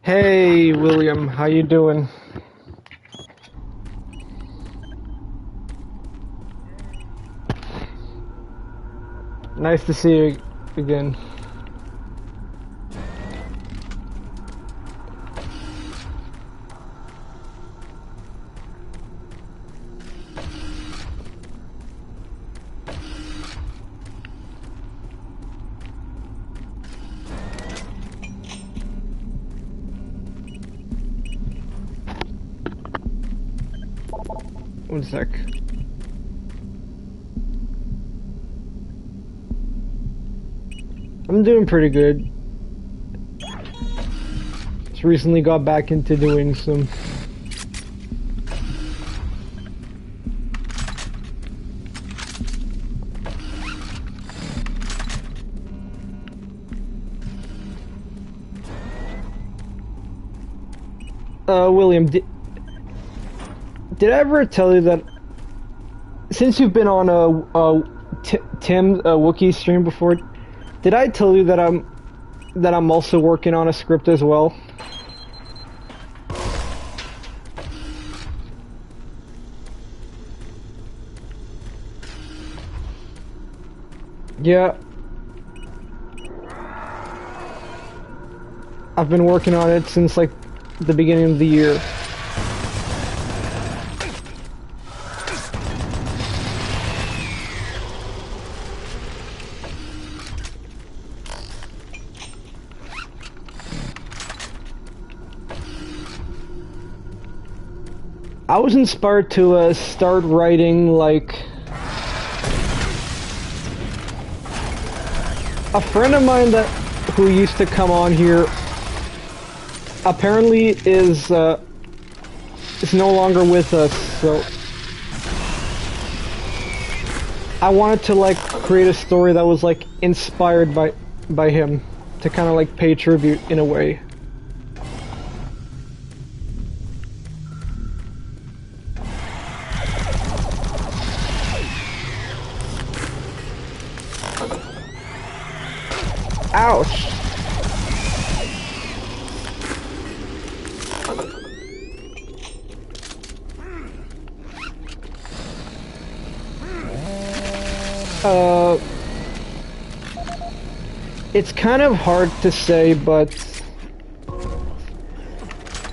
Hey, William, how you doing? Nice to see you again. One sec. I'm doing pretty good. Just recently got back into doing some William, did I ever tell you that since you've been on Tim Wookiee stream before, did I tell you that I'm also working on a script as well? Yeah. I've been working on it since like the beginning of the year. I was inspired to start writing like a friend of mine who used to come on here apparently is no longer with us, so I wanted to like create a story that was like inspired by him to kind of like pay tribute in a way. Ouch. It's kind of hard to say, but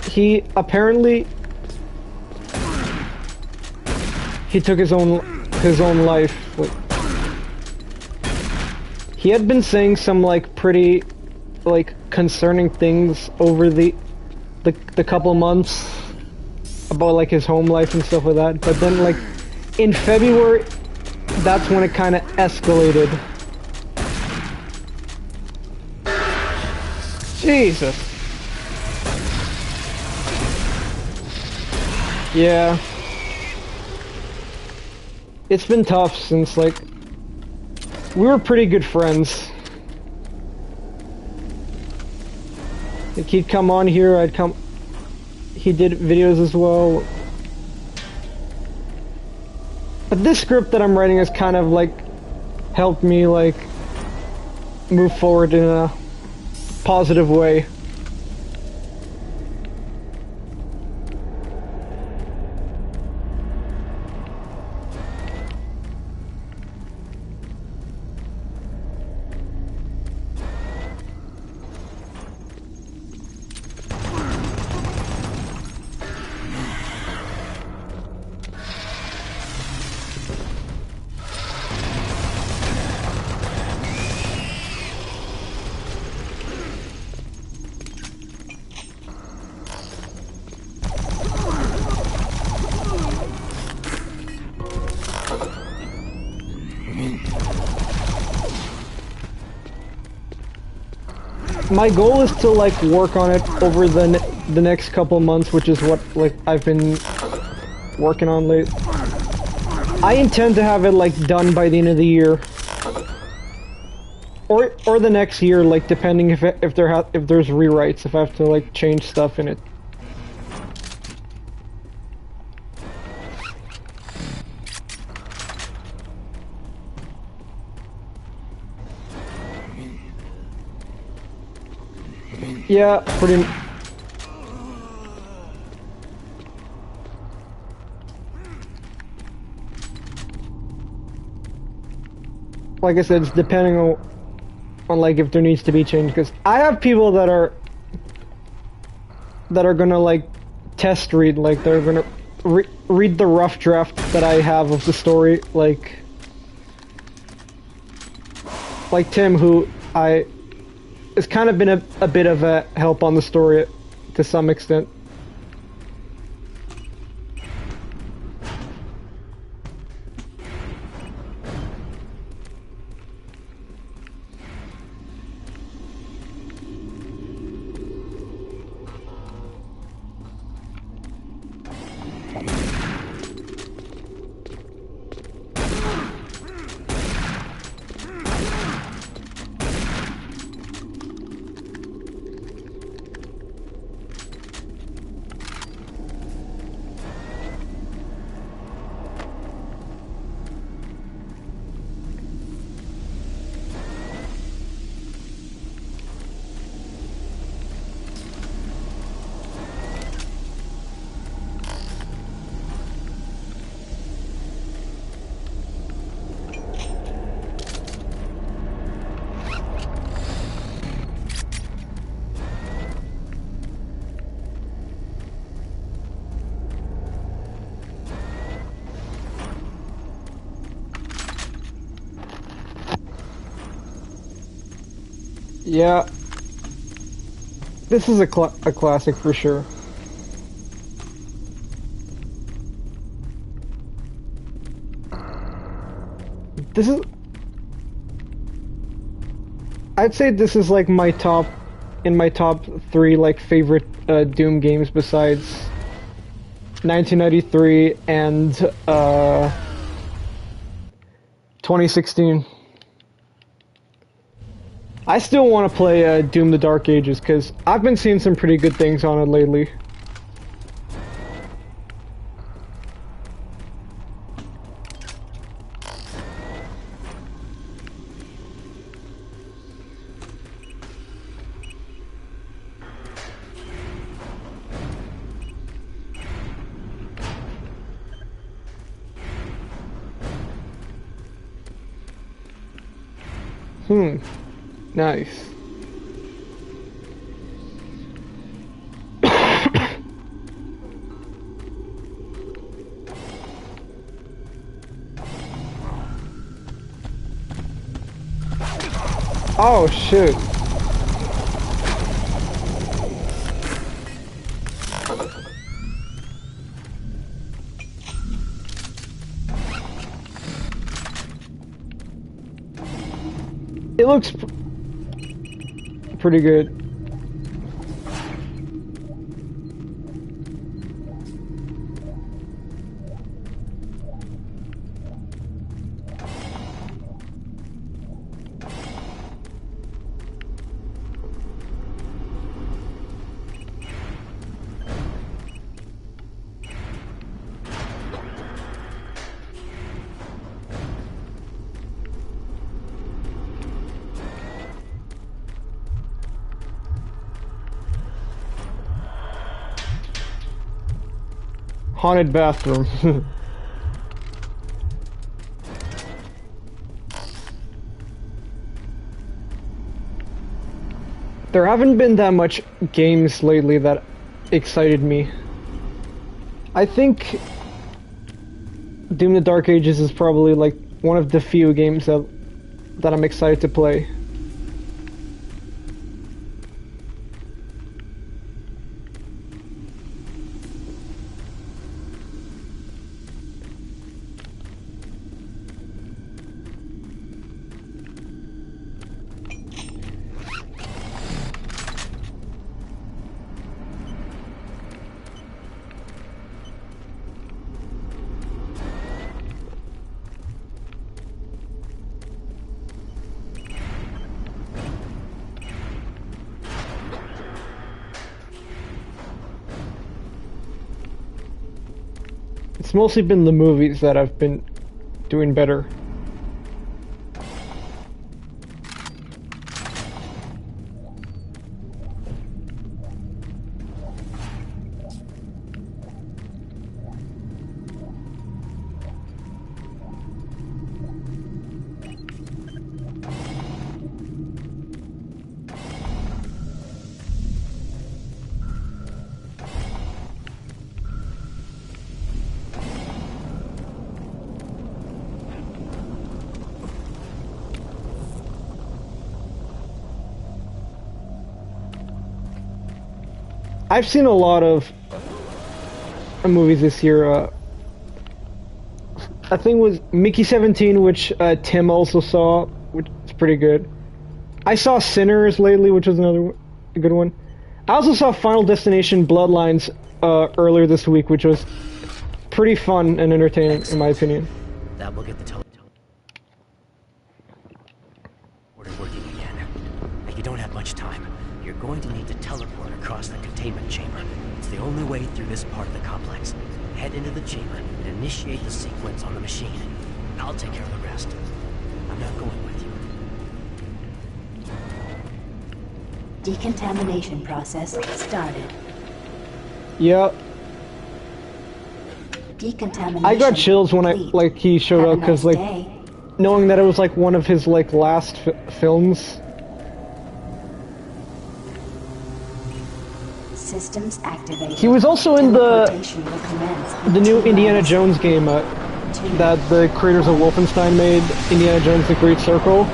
he apparently took his own life. He had been saying some like pretty like concerning things over the couple months about like his home life and stuff like that, but then like in February that's when it kind of escalated. Jesus. Yeah. It's been tough since like we were pretty good friends. Like he'd come on here, I'd come. He did videos as well. But this script that I'm writing has kind of like helped me like move forward in a positive way. My goal is to like work on it over the next couple months, which is what like I've been working on late. I intend to have it like done by the end of the year, or the next year, like depending if there's rewrites, if I have to like change stuff in it. Yeah, like I said, it's depending on like if there needs to be change. Because I have people that are gonna like test read, like they're gonna read the rough draft that I have of the story, like Tim, who I has kind of been a bit of a help on the story to some extent. Yeah, this is a classic for sure. This is... I'd say this is like my top... in my top 3 like favorite Doom games besides 1993 and 2016. I still want to play Doom the Dark Ages because I've been seeing some pretty good things on it lately. Nice. Oh shoot. It looks pretty good. Haunted bathroom. There haven't been that much games lately that excited me. I think Doom the Dark Ages is probably like one of the few games that I'm excited to play. It's mostly been the movies that I've been doing better. I've seen a lot of movies this year. I think it was Mickey 17, which Tim also saw, which is pretty good. I saw Sinners lately, which was a good one. I also saw Final Destination Bloodlines earlier this week, which was pretty fun and entertaining, in my opinion. That will get the teleporter working again. You don't have much time. You're going to need to teleport across the containment chamber. It's the only way through this part of the complex. Head into the chamber and initiate the sequence on the machine. I'll take care of the rest. I'm not going with you. Decontamination process started. Yeah. Decontamination. I got chills when he showed up, because knowing that it was one of his last films. Systems activated. He was also in the new Indiana Jones game that the creators of Wolfenstein made, Indiana Jones: The Great Circle.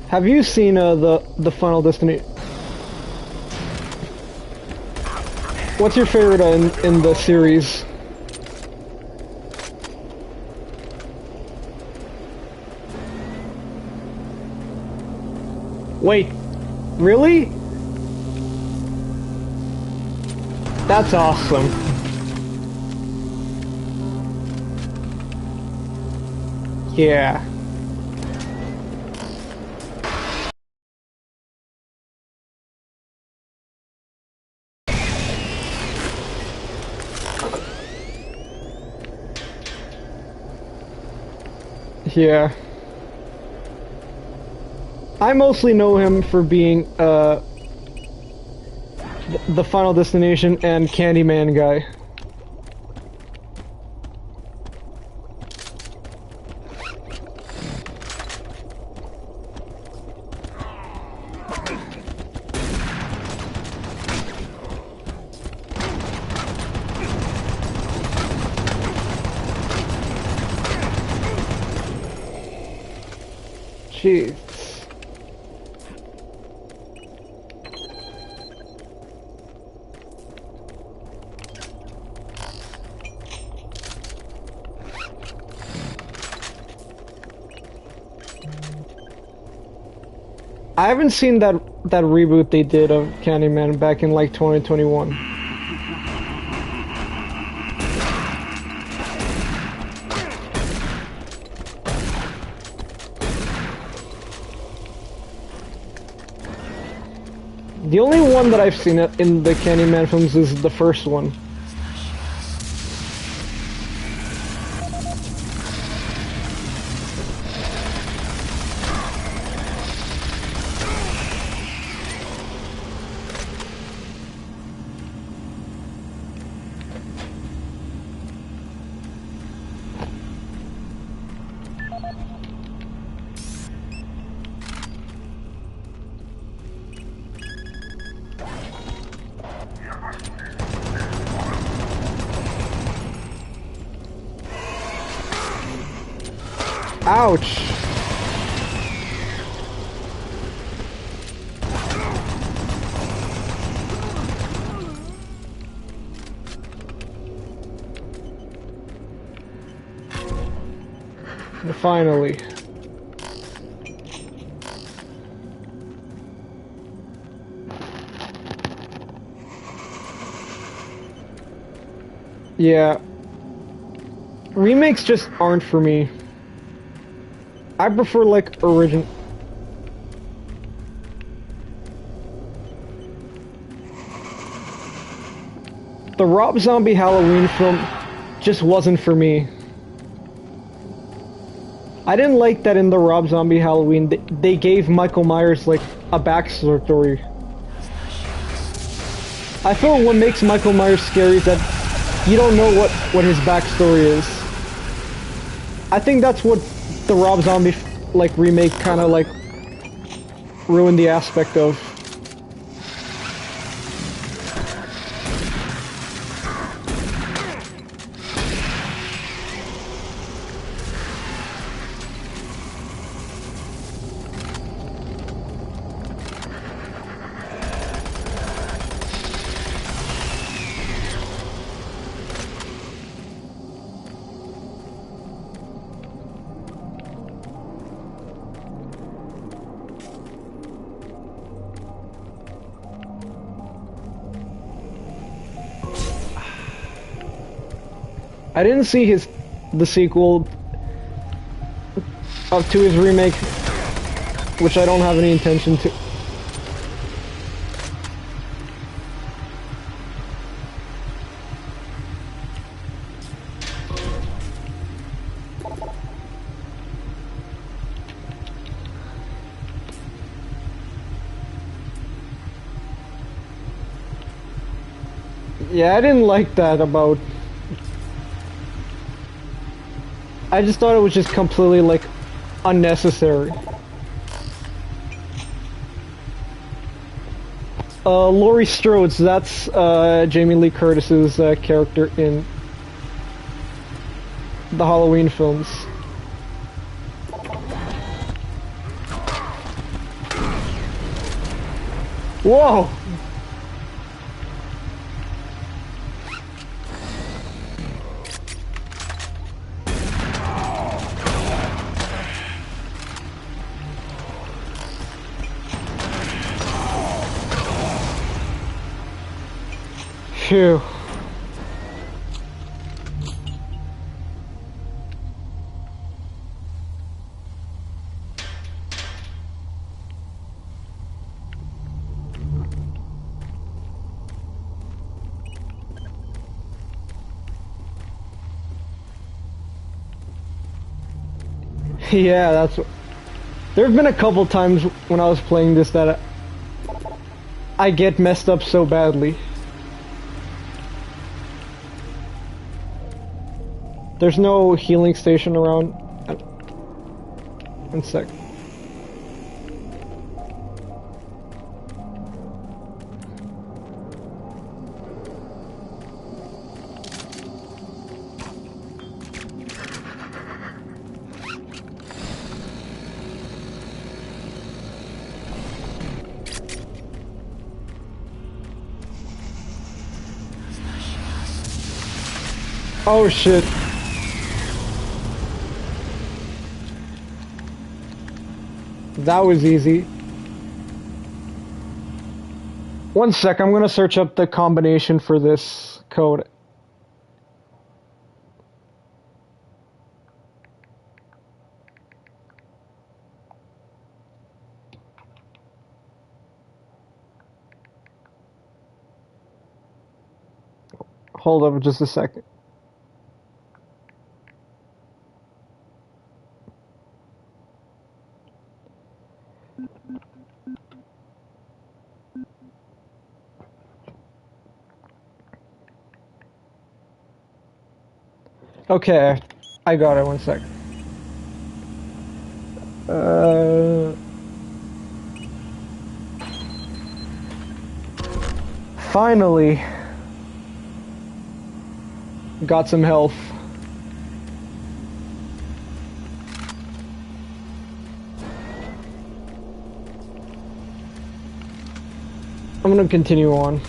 Have you seen the Final Destination? What's your favorite in the series? Wait, really? That's awesome. Yeah. Yeah. I mostly know him for being the Final Destination and Candyman guy. Jeez. I haven't seen that reboot they did of Candyman back in 2021. The only one that I've seen in the Candyman films is the first one. Ouch! Finally. Yeah. Remakes just aren't for me. I prefer original. The Rob Zombie Halloween film just wasn't for me. I didn't like that in the Rob Zombie Halloween they gave Michael Myers a backstory. I feel what makes Michael Myers scary is that you don't know what his backstory is. I think that's what the Rob Zombie like remake kind of like ruined the aspect of. I didn't see the sequel to his remake, which I don't have any intention to. Yeah, I didn't like that about... I just thought it was just completely, like, unnecessary. Laurie Strode, that's Jamie Lee Curtis's character in the Halloween films. Whoa! Phew. Yeah, that's what... There have been a couple times when I was playing this that I get messed up so badly. There's no healing station around. One sec. Oh shit. That was easy. One sec, I'm gonna search up the combination for this code. Hold up just a second. Okay, I got it, one sec. Finally got some health. I'm gonna continue on.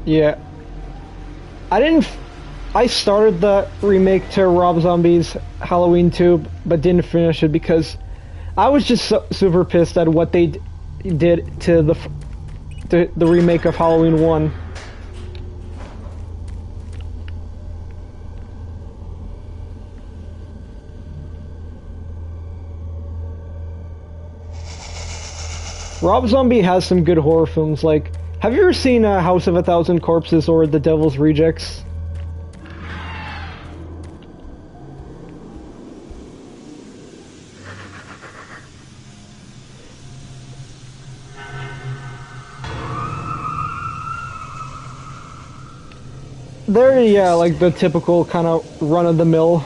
Yeah. I started the remake to Rob Zombie's Halloween 2, but didn't finish it because I was just super pissed at what they did to the remake of Halloween 1. Rob Zombie has some good horror films. Like, have you ever seen House of a Thousand Corpses or The Devil's Rejects? They're, yeah, like the typical kind of run-of-the-mill.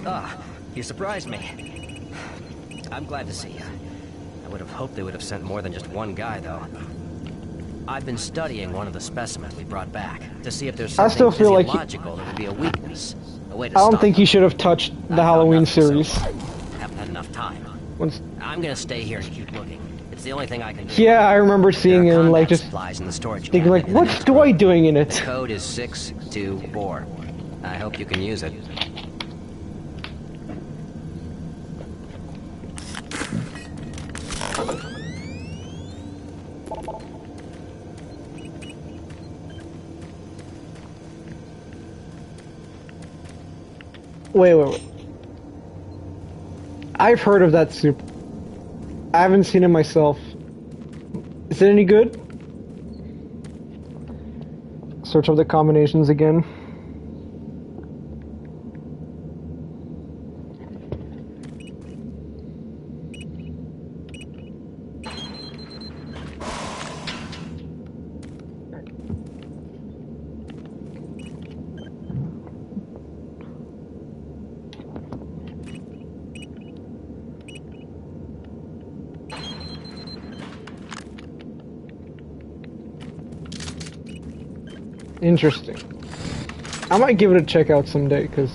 Ah, you surprised me. I'm glad to see you. I would have hoped they would have sent more than just one guy, though. I've been studying one of the specimens we brought back to see if there's something I still feel like physiological that would be a weakness. A way to I don't stop think them. he should have touched the I found Halloween nothing, so series. haven't had enough time. Once, I'm gonna stay here and keep looking. It's the only thing I can do. yeah, I remember seeing There are him like combat just supplies in the storage thinking like, cabinet in the what's next Dwight room. doing in The it? code is 624. I hope you can use it. Wait. I've heard of that soup. I haven't seen it myself. Is it any good? Search up the combinations again. Interesting. I might give it a check out someday, because...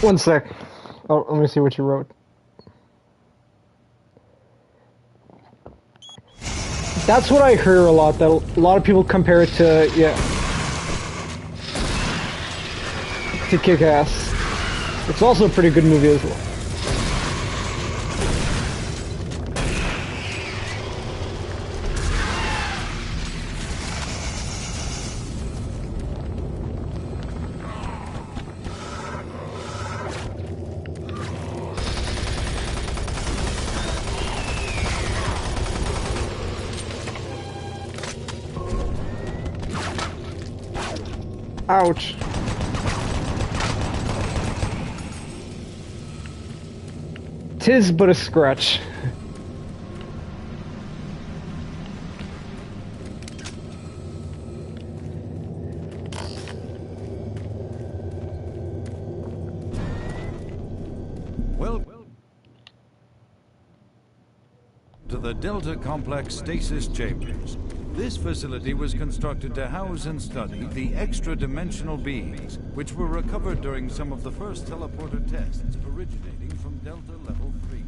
One sec. Oh, let me see what you wrote. That's what I hear a lot, that a lot of people compare it to, yeah, to Kick-Ass. It's also a pretty good movie as well. Ouch. Tis but a scratch. Well, to the Delta Complex Stasis Chambers. This facility was constructed to house and study the extra-dimensional beings, which were recovered during some of the first teleporter tests originating from Delta Level 3.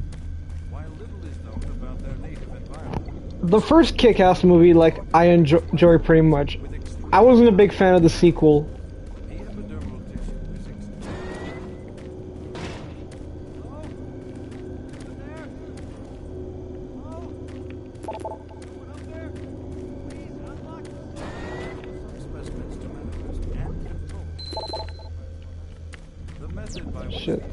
While little is known about their native environment... The first Kick-Ass movie, like, I enjoy pretty much. I wasn't a big fan of the sequel. The epidermal tissue is Shit.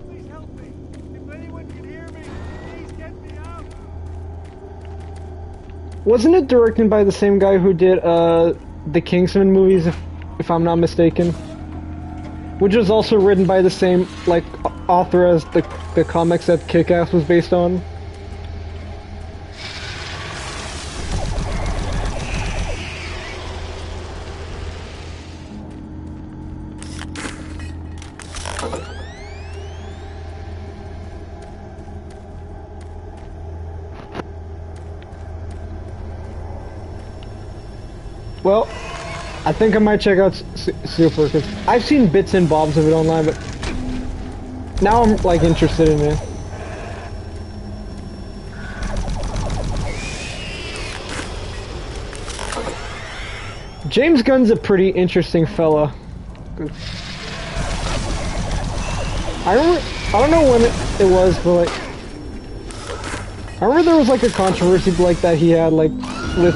Please help me. If anyone can hear me, please get me out. Wasn't it directed by the same guy who did the Kingsman movies, if I'm not mistaken? Which was also written by the same like author as the comics that Kick-Ass was based on. Well, I think I might check out Super, because I've seen bits and bobs of it online, but now I'm like interested in it. James Gunn's a pretty interesting fella. I don't know when it was, but like, I remember there was like a controversy like that he had like with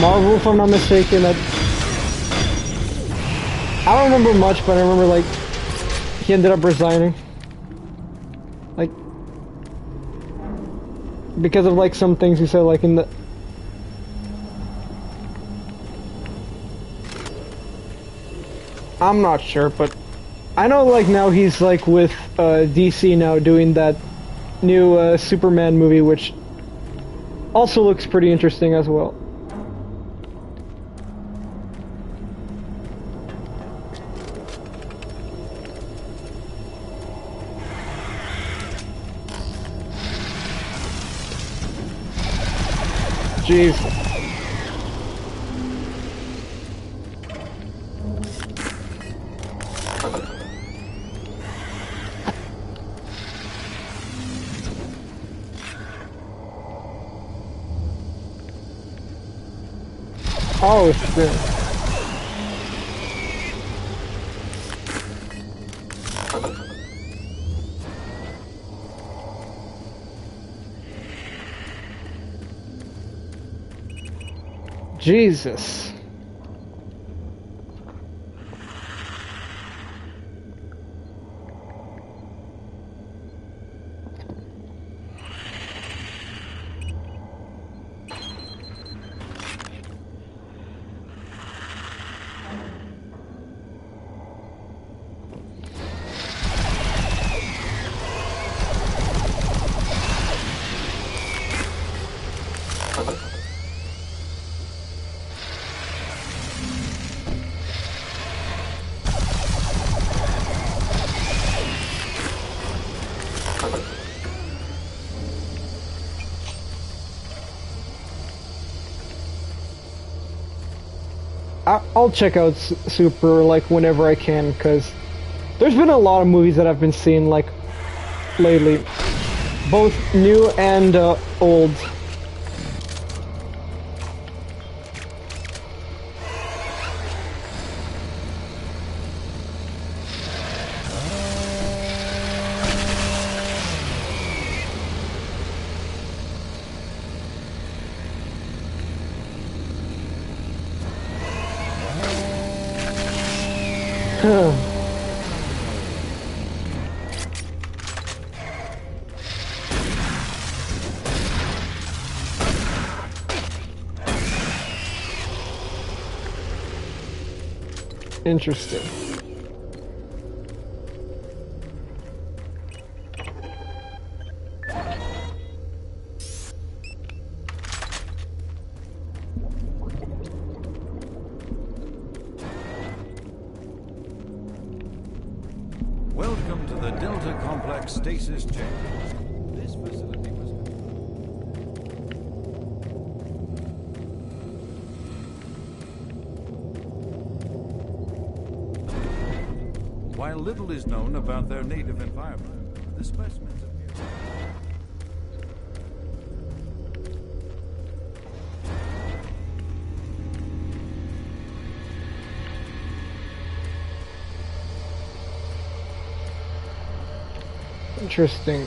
Marvel, if I'm not mistaken. That I don't remember much, but I remember like he ended up resigning, like because of like some things he said like in the. I'm not sure, but I know like now he's like with DC now doing that new Superman movie, which also looks pretty interesting as well. Jeez. Oh shit. Jesus. I'll check out Super like whenever I can, because there's been a lot of movies that I've been seeing like lately, both new and old. Interesting. Welcome to the Delta Complex Stasis Chambers. This facility was... While little is known about their native environment, the specimens appear... Interesting.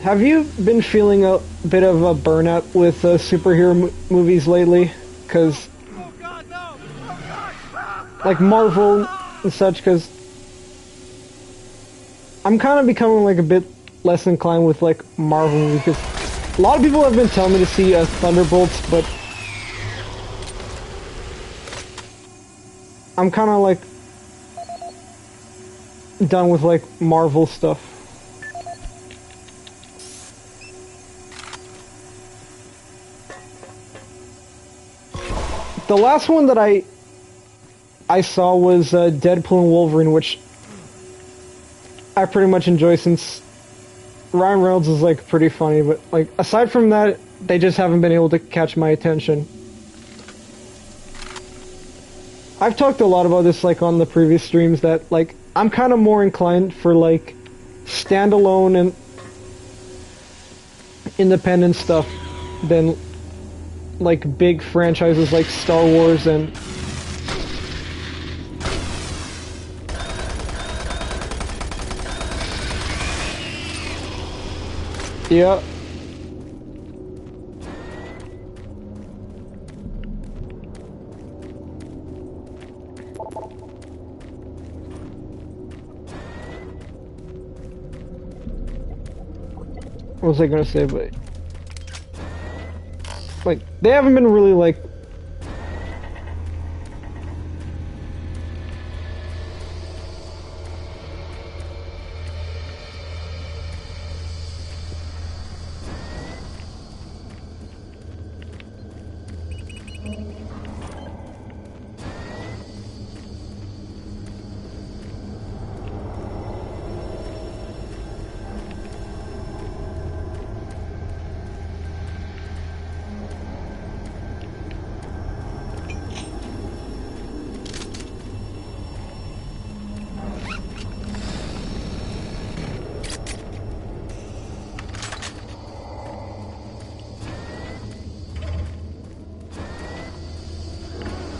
Have you been feeling a bit of a burnout with superhero movies lately? Because, like Marvel and such, because I'm kind of becoming like a bit less inclined with like Marvel movies. Because a lot of people have been telling me to see Thunderbolts, but I'm kind of like, done with like Marvel stuff. The last one that I saw was Deadpool and Wolverine, which I pretty much enjoy since Ryan Reynolds is like pretty funny, but like aside from that, they just haven't been able to catch my attention. I've talked a lot about this like on the previous streams that like I'm kind of more inclined for like standalone and independent stuff than like big franchises like Star Wars and yeah. What was I gonna say, but like they haven't been really like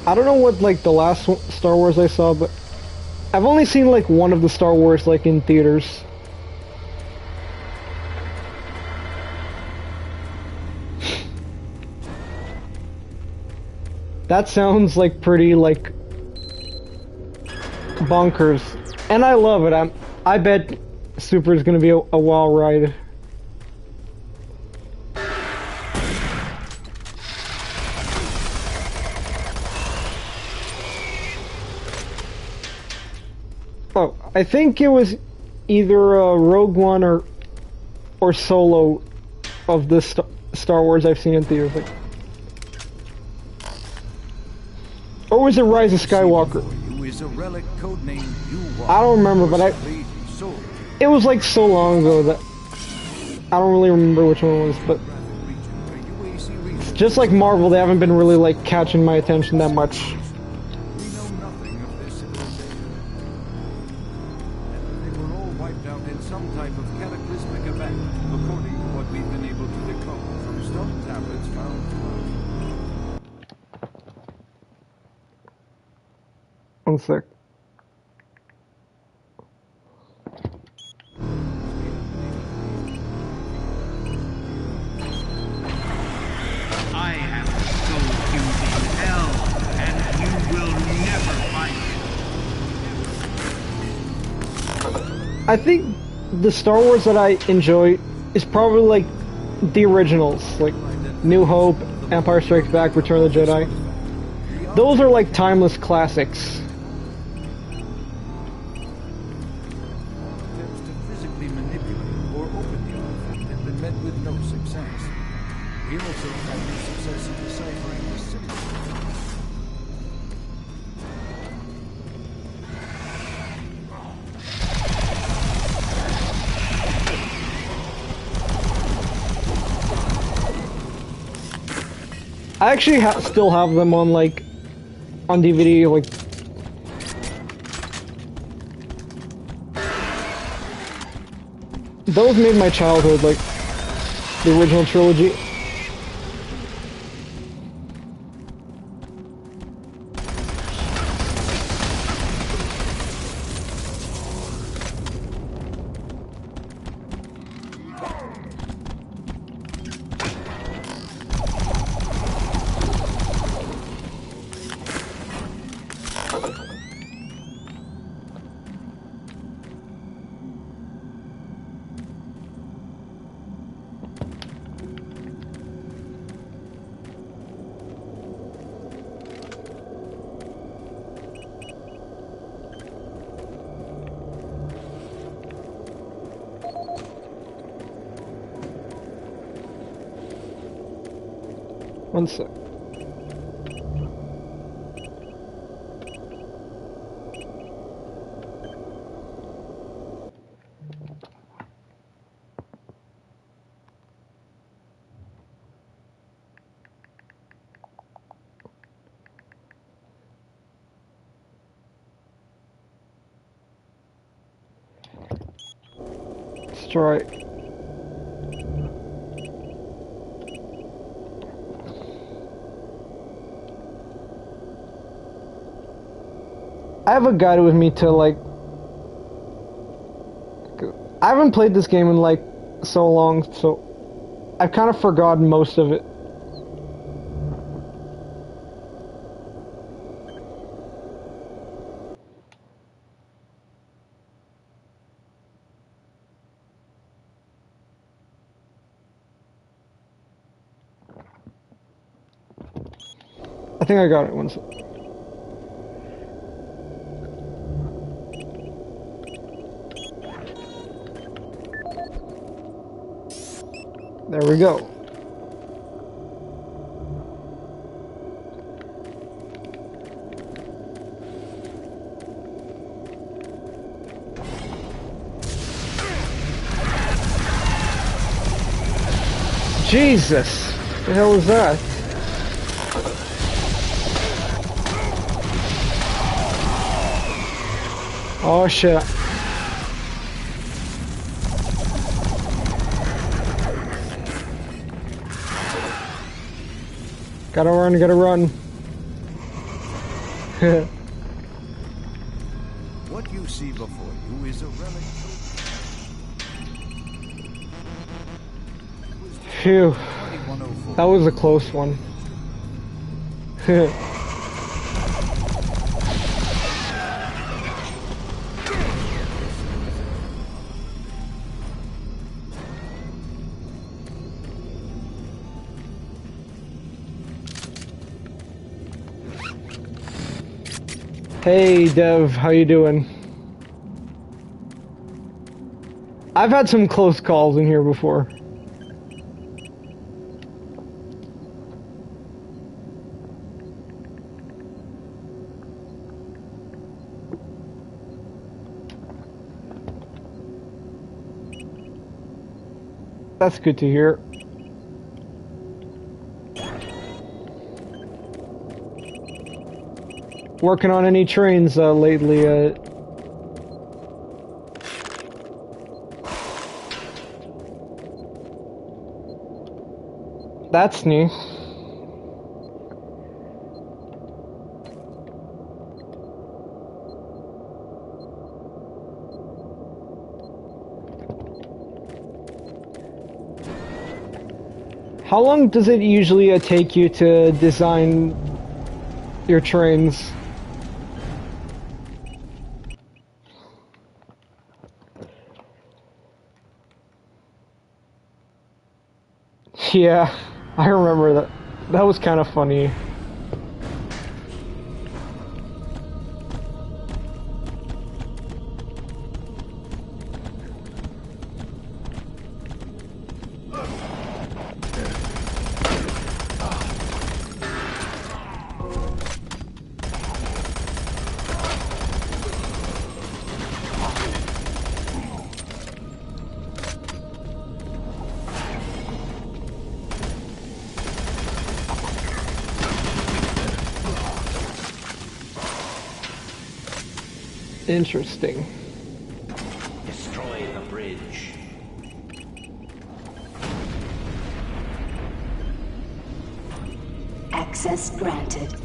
I don't know what like the last Star Wars I saw, but I've only seen like one of the Star Wars like in theaters. That sounds like pretty like bonkers, and I love it. I bet Super is gonna be a wild ride. Oh, I think it was either Rogue One or Solo of the Star Wars I've seen in theaters. Like, or was it Rise of Skywalker? I don't remember, but it was like so long ago that I don't really remember which one it was. But just like Marvel, they haven't been really like catching my attention that much. One sec. I have sold you in hell, and you will never find it. I think the Star Wars that I enjoy is probably like the originals, like New Hope, Empire Strikes Back, Return of the Jedi. Those are like timeless classics. I actually still have them on like on DVD. Like those made my childhood. Like the original trilogy. One sec. Destroy. I have a guide with me to like. I haven't played this game in like so long, so I've kind of forgotten most of it. I think I got it. One sec. There we go. Jesus! What the hell was that? Oh shit. Gotta run, gotta run. What you see before you is a relic. Phew. 2104. That was a close one. Hey Dev, how you doing? I've had some close calls in here before. That's good to hear. Working on any trains lately? That's new. How long does it usually take you to design your trains? Yeah, I remember that. That was kind of funny. Interesting. Destroy the bridge. Access granted.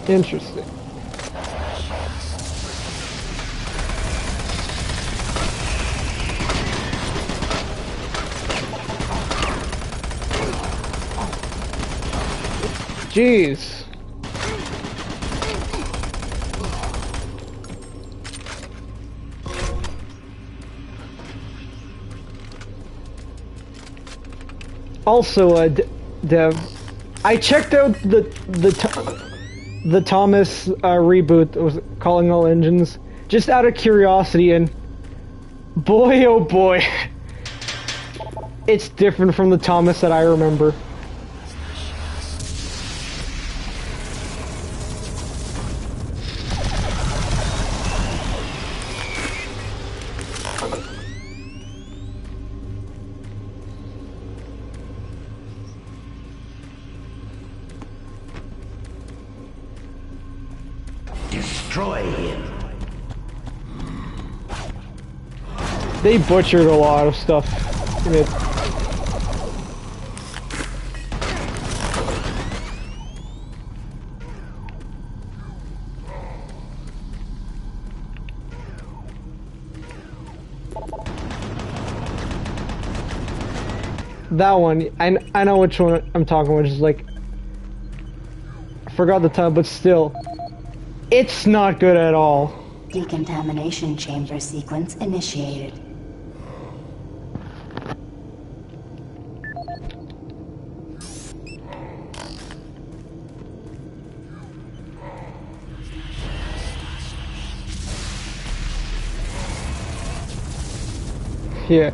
Interesting. Jeez. Also, Dev, I checked out the Thomas reboot. It was Calling All Engines, just out of curiosity, and boy, oh boy, it's different from the Thomas that I remember. Destroy him. They butchered a lot of stuff in it. That one, I know which one I'm talking about, just like, I forgot the title, but still, it's not good at all. Decontamination chamber sequence initiated. Yeah.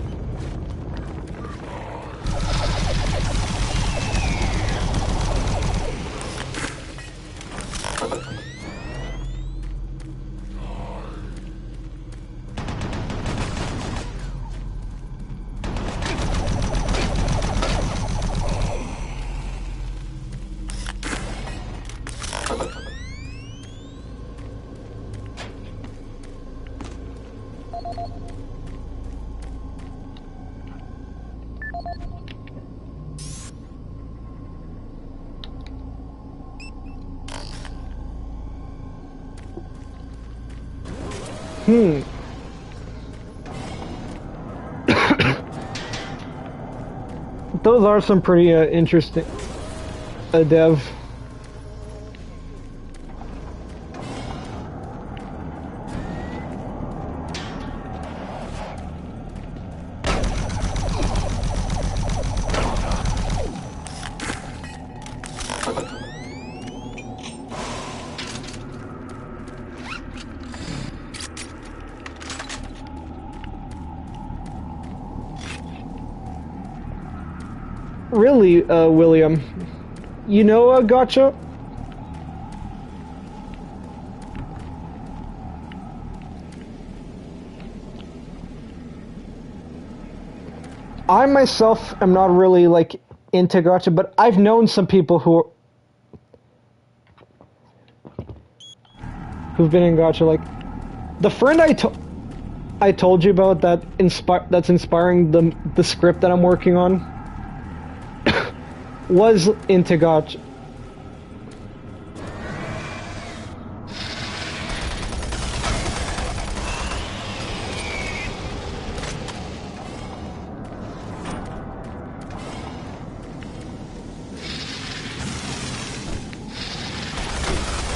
Those are some pretty interesting dev. Really, William, you know Gotcha? I myself am not really like into Gotcha, but I've known some people who've been in Gotcha. Like the friend I told you about that's inspiring the script that I'm working on was into Gotcha.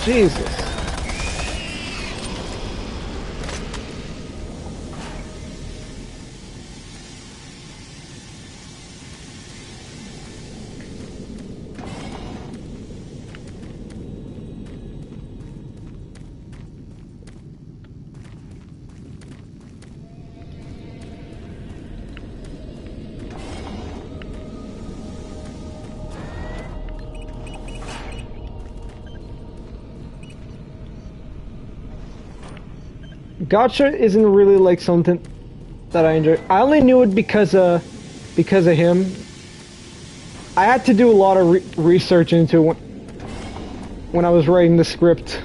Jesus. Gotcha isn't really like something that I enjoy. I only knew it because of him. I had to do a lot of research into it when I was writing the script.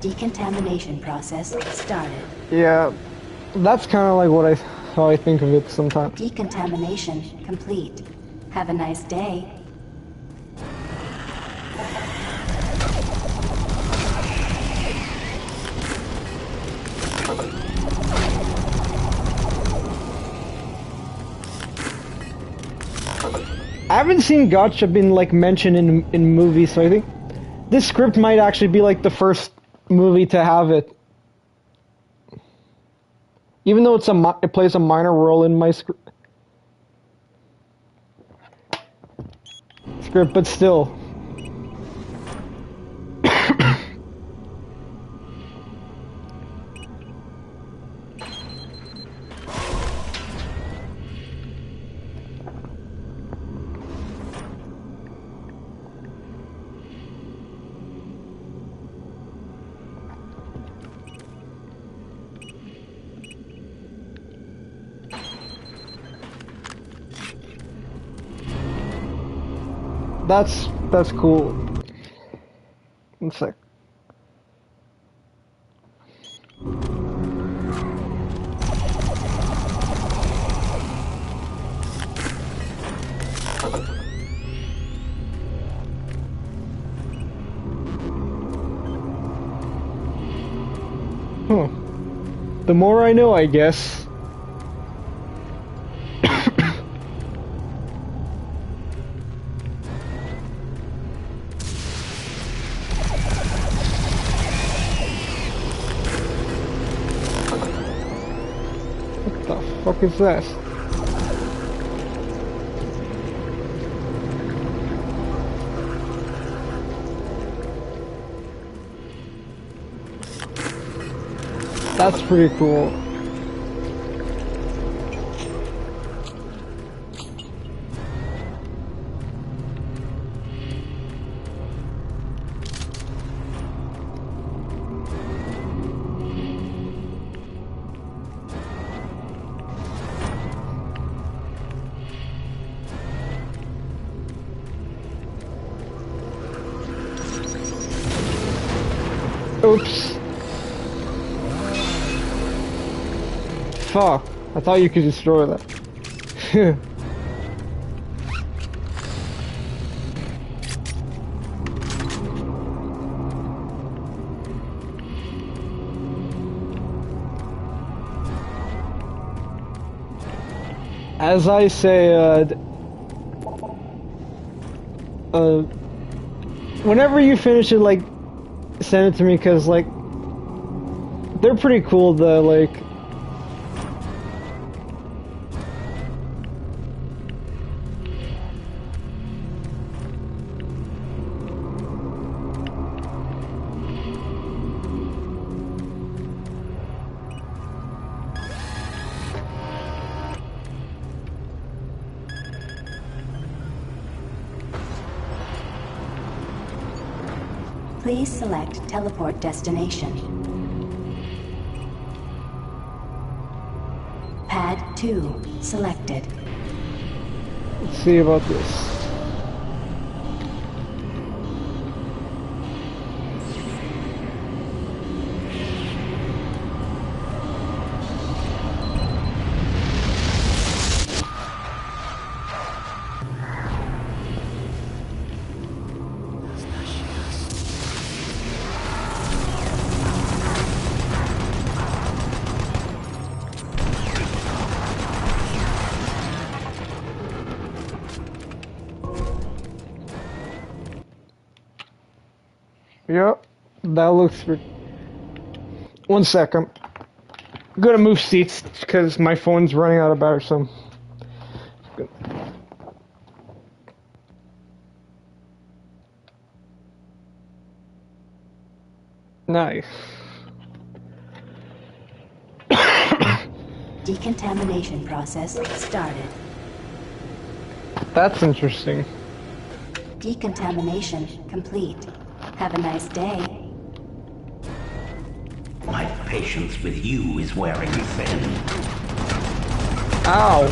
Decontamination process started. Yeah, that's kind of like how I think of it sometimes. Decontamination complete. Have a nice day. I haven't seen Gotcha been like mentioned in movies, so I think this script might actually be like the first movie to have it. Even though it plays a minor role in my script, but still. That's cool. One sec. Huh. The more I know, I guess. What the fuck is that? That's pretty cool. Oops. Fuck. I thought you could destroy that. As I say, whenever you finish it, like, send it to me, cause like, they're pretty cool. The like, Please select teleport destination. Pad 2 selected. let's see about this. Yep, that looks good. 1 second. I'm gonna move seats because my phone's running out of battery, so. Good. Nice. Decontamination process started. That's interesting. Decontamination complete. Have a nice day. My patience with you is wearing thin. Ow.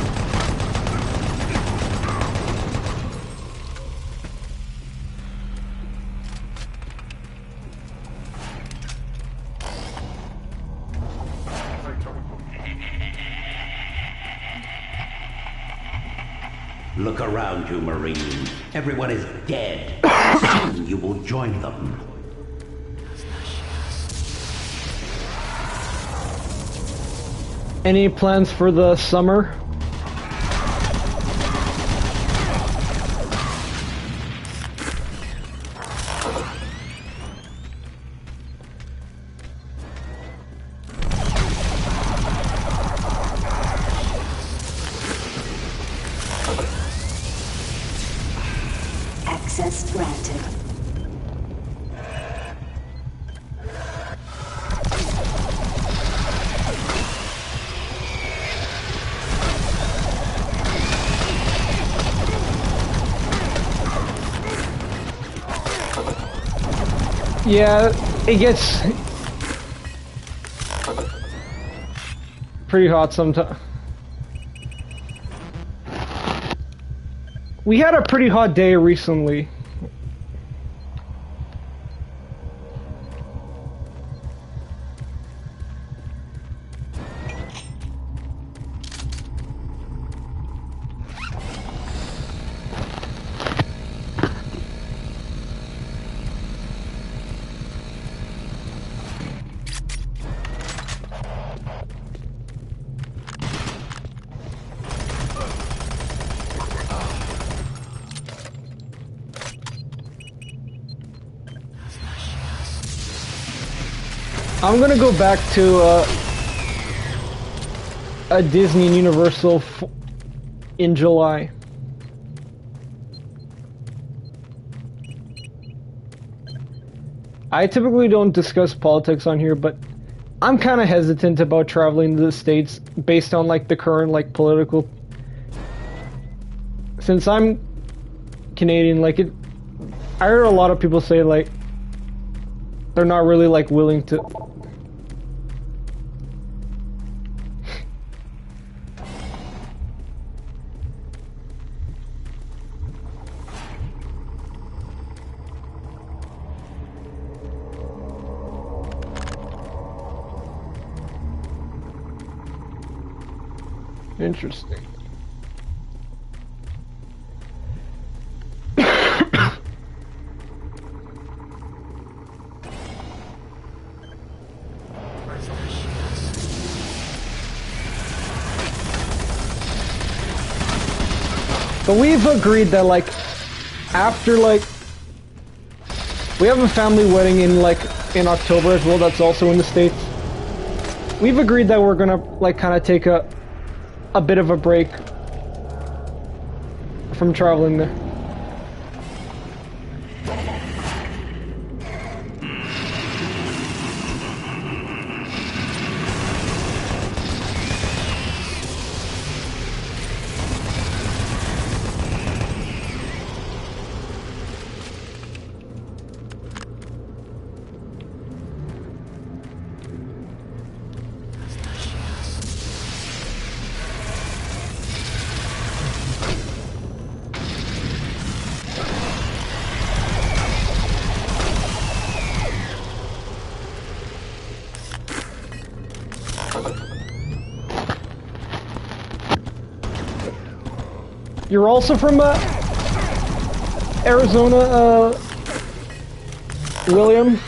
Look around you, Marine. Everyone is dead. Soon you will join them. Any plans for the summer? Access granted. Yeah, it gets pretty hot sometimes. We had a pretty hot day recently. I'm gonna go back to a Disney and Universal in July. I typically don't discuss politics on here, but I'm kind of hesitant about traveling to the States based on like the current like political. Since I'm Canadian, like I heard a lot of people say like they're not really like willing to. Interesting. But we've agreed that like after like we have a family wedding in October as well, that's also in the States. We've agreed that we're gonna like kind of take a bit of a break from traveling there. You're also from Arizona, William?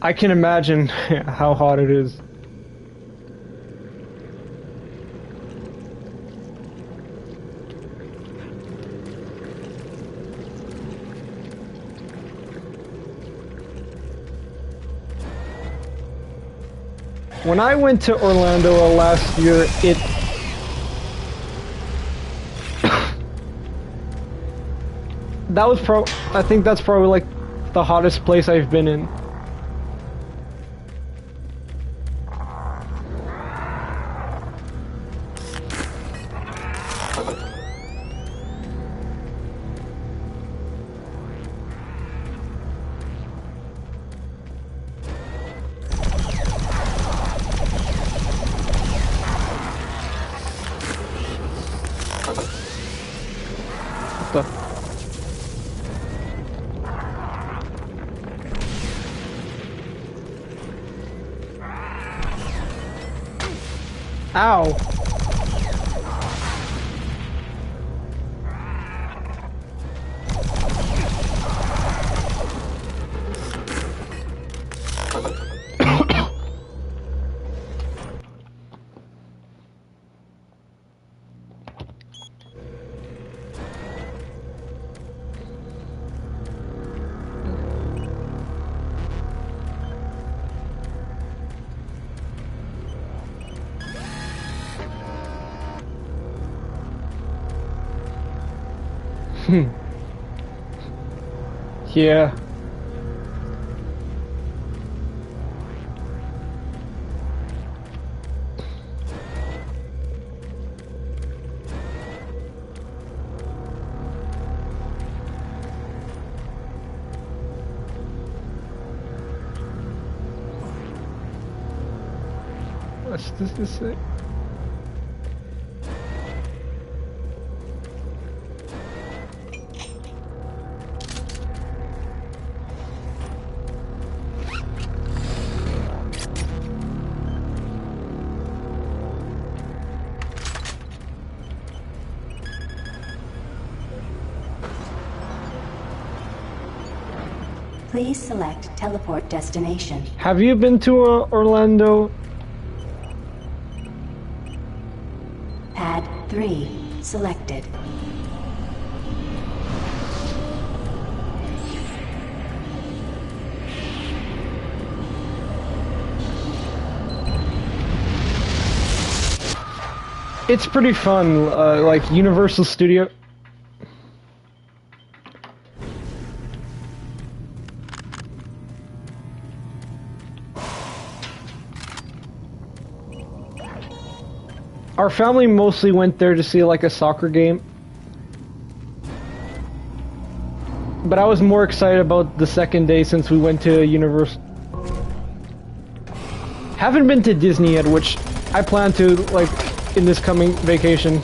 I can imagine how hot it is. When I went to Orlando last year, I think that's probably like the hottest place I've been in. Ow. Yeah. What's this say? Please select teleport destination. Have you been to Orlando? Pad 3 selected. It's pretty fun, like Universal Studio. Our family mostly went there to see like a soccer game. But I was more excited about the second day since we went to Universal. Haven't been to Disney yet, which I plan to, like, in this coming vacation.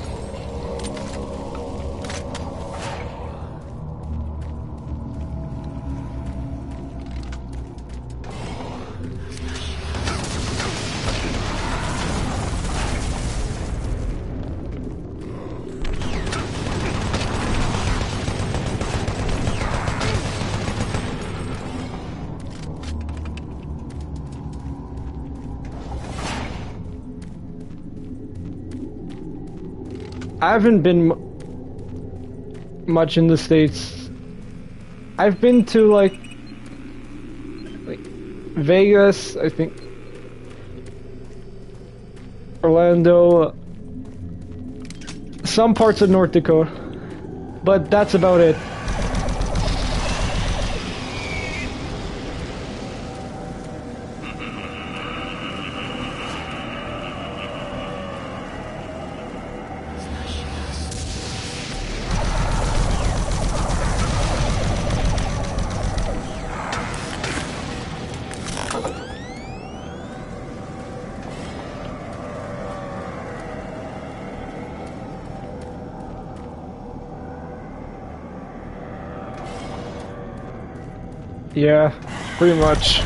I haven't been much in the States. I've been to like Vegas, I think, Orlando, some parts of North Dakota, but that's about it. Yeah, pretty much.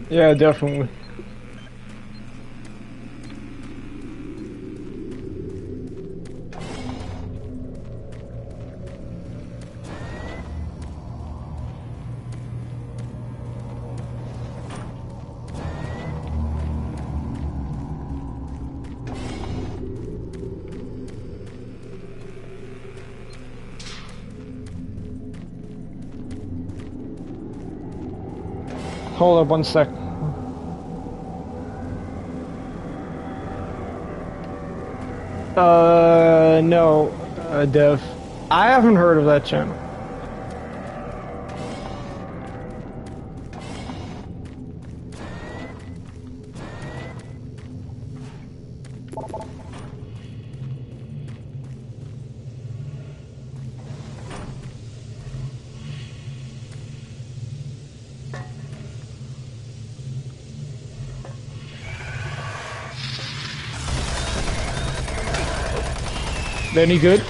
Yeah, definitely. Hold up 1 sec. No, Dev. I haven't heard of that channel. Any good?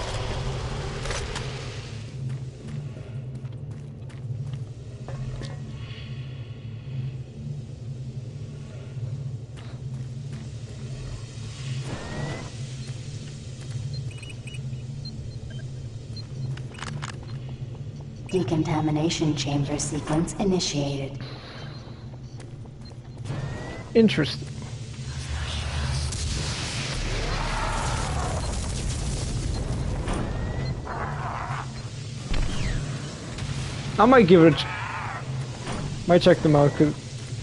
Decontamination chamber sequence initiated. Interesting. I might give it a might check them out, because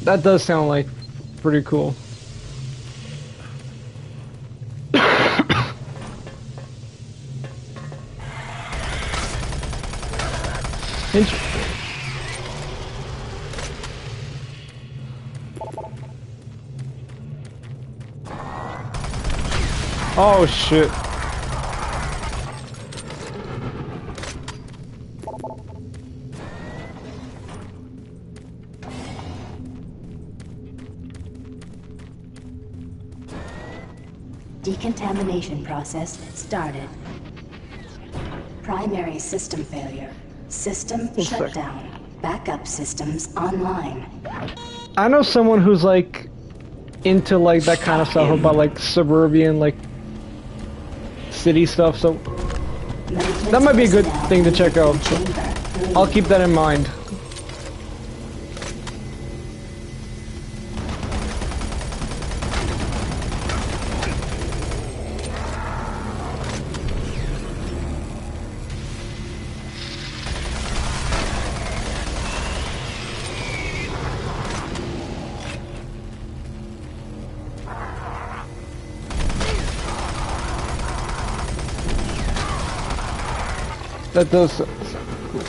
that does sound like pretty cool. Interesting. Oh shit. Decontamination process started. Primary system failure. System shutdown. Backup systems online. I know someone who's like into like that kind of stuff about like suburban like city stuff, so that might be a good thing to check out. So I'll keep that in mind. That does sound cool.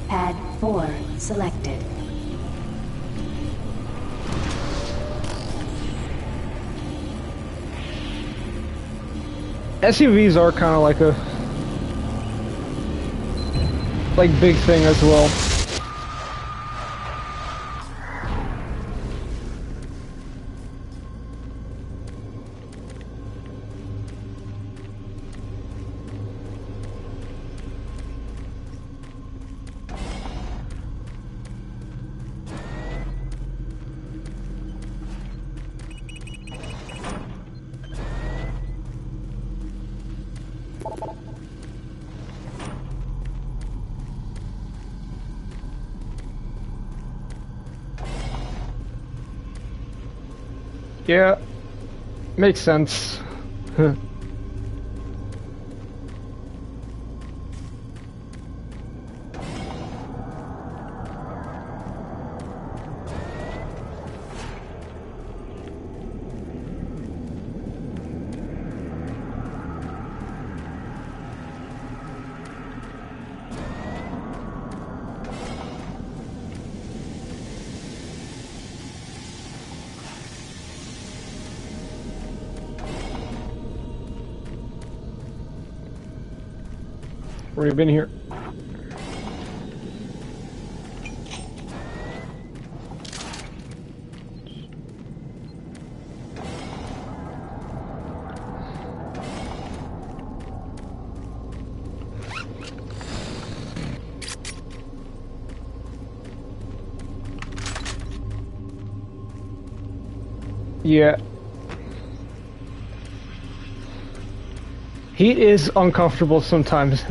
Pad 4 selected. SUVs are kind of like a big thing as well. Yeah, makes sense. Already been here. Heat is uncomfortable sometimes.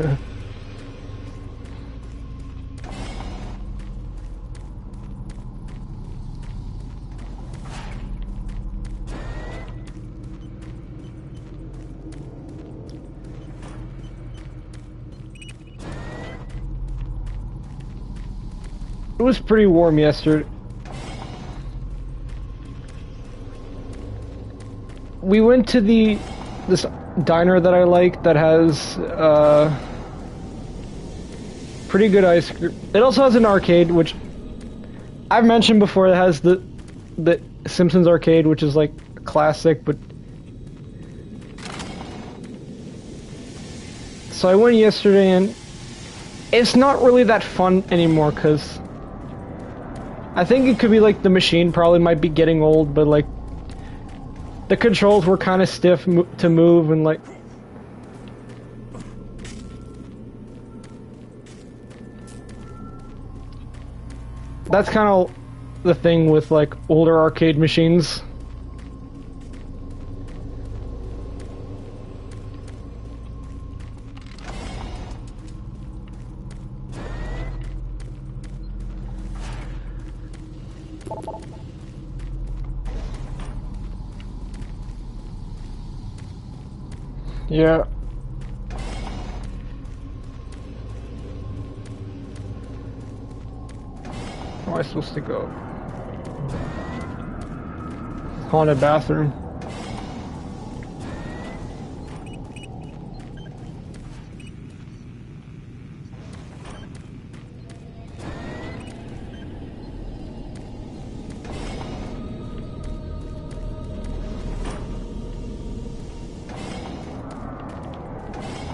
It was pretty warm yesterday. We went to this diner that I like that has pretty good ice cream. It also has an arcade, which I've mentioned before. It has the Simpsons arcade, which is like classic, but so I went yesterday and it's not really that fun anymore because I think it could be like the machine probably might be getting old, but like the controls were kind of stiff to move and like that's kind of the thing with like older arcade machines. Yeah. Where am I supposed to go? Haunted bathroom.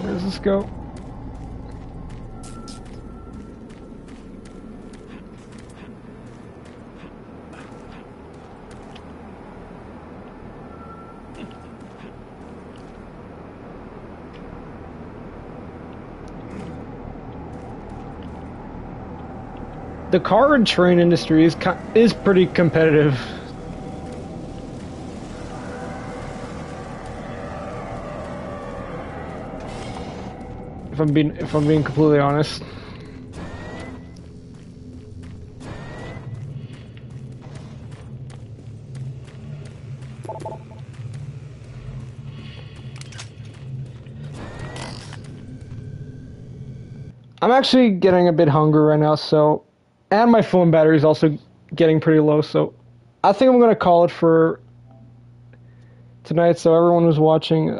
Where does this go? The car and train industry is pretty competitive. If I'm being completely honest. I'm actually getting a bit hungry right now, so and my phone battery is also getting pretty low, so I think I'm gonna call it for tonight. So everyone who's watching,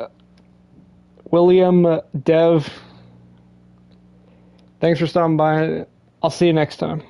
William, Dev, thanks for stopping by. I'll see you next time.